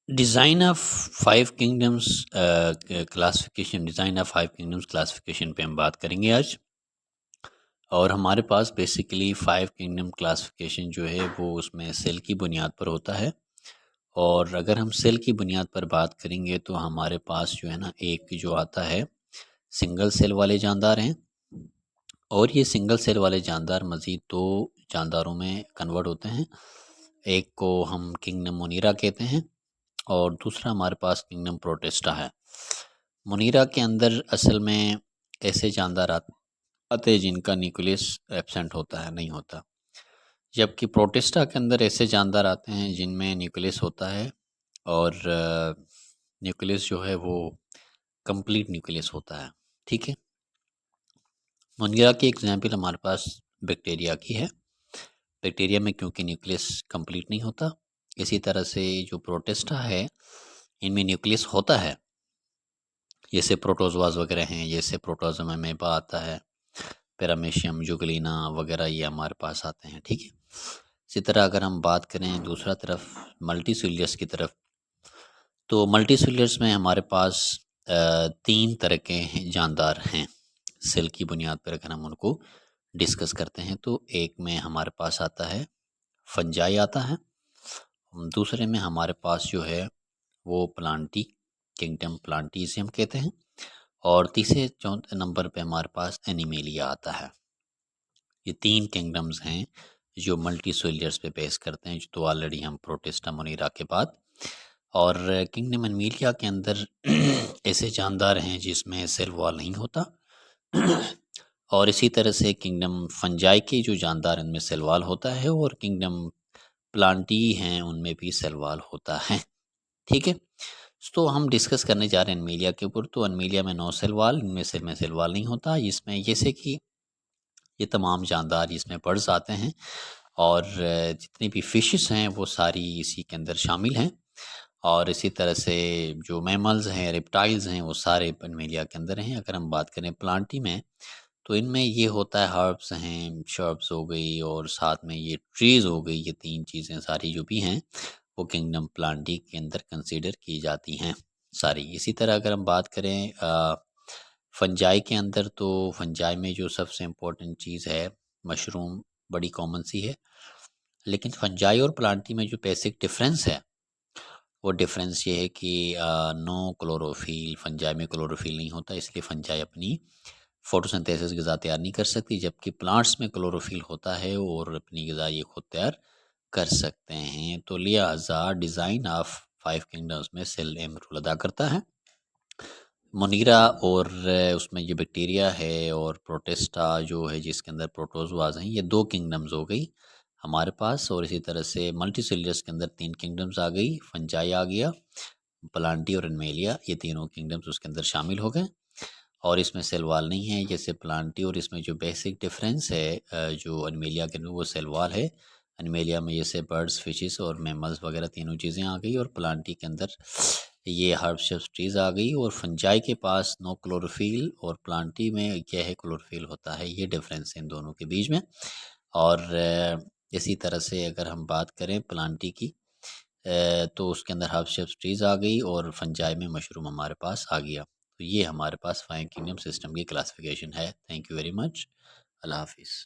Design of five kingdoms classification design of five kingdoms classification पे हम बात करेंगे आज। और हमारे पास बेसिकली फाइव किंगडम क्लासिफिकेशन जो है वो उसमें सेल की बुनियाद पर होता है। और अगर हम सेल की बुनियाद पर बात करेंगे तो हमारे पास जो है ना एक जो आता है सिंगल सेल वाले जानदार हैं। और ये सिंगल सेल वाले जानदार मज़ीद दो जानदारों में कन्वर्ट होते हैं। एक को हम किंगडम मुनीरा कहते हैं और दूसरा हमारे पास किंगडम प्रोटेस्टा है। मुनीरा के अंदर असल में ऐसे जानदार आते हैं जिनका न्यूक्लियस एब्सेंट होता है, नहीं होता। जबकि प्रोटेस्टा के अंदर ऐसे जानदार आते हैं जिनमें न्यूक्लियस होता है और न्यूक्लियस जो है वो कंप्लीट न्यूक्लियस होता है। ठीक है। मुनीरा की एग्जाम्पल हमारे पास बैक्टीरिया की है। बैक्टीरिया में क्योंकि न्यूक्लियस कंप्लीट नहीं होता, इसी तरह से जो प्रोटेस्टा है इनमें न्यूक्लियस होता है। जैसे प्रोटोजोआज वगैरह हैं, जैसे प्रोटोजोआ में आता है, पैरामीशियम, जुगलीना वगैरह ये हमारे पास आते हैं। ठीक है। इसी तरह अगर हम बात करें दूसरा तरफ मल्टीसेलुलर्स की तरफ, तो मल्टीसेलुलर्स में हमारे पास तीन तरह के जानदार हैं। सेल की बुनियाद पर अगर हम उनको डिस्कस करते हैं तो एक में हमारे पास आता है फंजाई आता है, दूसरे में हमारे पास जो है वो प्लांटी, किंगडम प्लांटी इसे हम कहते हैं, और तीसरे चौथे नंबर पे हमारे पास एनिमेलिया आता है। ये तीन किंगडम्स हैं जो मल्टी सोल्जर्स पे बेस करते हैं, जो तो ऑलरेडी हम प्रोटेस्टा मुनीरा के बाद। और किंगडम एनिमेलिया के अंदर ऐसे जानदार हैं जिसमें सेल वॉल नहीं होता और इसी तरह से किंगडम फंजाई के जो जानदार इनमें सेल वॉल होता है और किंगडम प्लांटी हैं उनमें भी सेल वॉल होता है। ठीक है। तो हम डिस्कस करने जा रहे हैं एनिमेलिया के ऊपर। तो एनिमेलिया में नो सेल वॉल, इनमें से में सेल वॉल नहीं होता। इसमें जैसे कि ये तमाम जानदार इसमें बर्ड्स आते हैं और जितनी भी फिशेस हैं वो सारी इसी के अंदर शामिल हैं। और इसी तरह से जो मैमल्स हैं, रेप्टाइल्स हैं, वो सारे एनिमेलिया के अंदर हैं। अगर हम बात करें प्लांटी में तो इनमें ये होता है हर्ब्स हैं, शर्ब्स हो गई और साथ में ये ट्रीज़ हो गई। ये तीन चीज़ें सारी जो भी हैं वो किंगडम प्लांटी के अंदर कंसीडर की जाती हैं सारी। इसी तरह अगर हम बात करें फंजाई के अंदर, तो फंजाई में जो सबसे इम्पोर्टेंट चीज़ है मशरूम, बड़ी कॉमन सी है। लेकिन फंजाई और प्लांटी में जो बेसिक डिफरेंस है वो डिफरेंस ये है कि नो क्लोरोफिल, फंजाई में क्लोरोफिल नहीं होता, इसलिए फंजाई अपनी फोटोसिंथेसिस ग़िज़ा तैयार नहीं कर सकती। जबकि प्लांट्स में क्लोरोफिल होता है और अपनी ग़िज़ा ये खुद तैयार कर सकते हैं। तो लिहाजा डिज़ाइन ऑफ फाइव किंगडम्स में सेल अहम रोल अदा करता है। मुनीरा और उसमें जो बैक्टीरिया है और प्रोटेस्टा जो है जिसके अंदर प्रोटोजोआज हैं, ये दो किंगडम्स हो गई हमारे पास। और इसी तरह से मल्टीसेलुलर्स के अंदर तीन किंगडम्स आ गई, फंजाई आ गया, प्लांटी और एनिमेलिया, ये तीनों किंगडम्स उसके अंदर शामिल हो गए। और इसमें सेल वॉल नहीं है जैसे प्लांटी। और इसमें जो बेसिक डिफरेंस है जो एनिमेलिया के अंदर वो सेल वॉल है। एनिमेलिया में जैसे बर्ड्स, फिशेस और मैमल्स वगैरह तीनों चीज़ें आ गई और प्लांटी के अंदर ये हर्ब्स ट्रीज आ गई। और फंजाई के पास नो क्लोरोफिल और प्लांटी में क्या है, क्लोरोफिल होता है। ये डिफरेंस है इन दोनों के बीच में। और इसी तरह से अगर हम बात करें प्लांटी की तो उसके अंदर हर्ब्स ट्रीज आ गई और फंजाई में मशरूम हमारे पास आ गया। तो ये हमारे पास फाइव किंगडम सिस्टम की क्लासिफिकेशन है। Thank you very much. अल्लाह हाफिज़।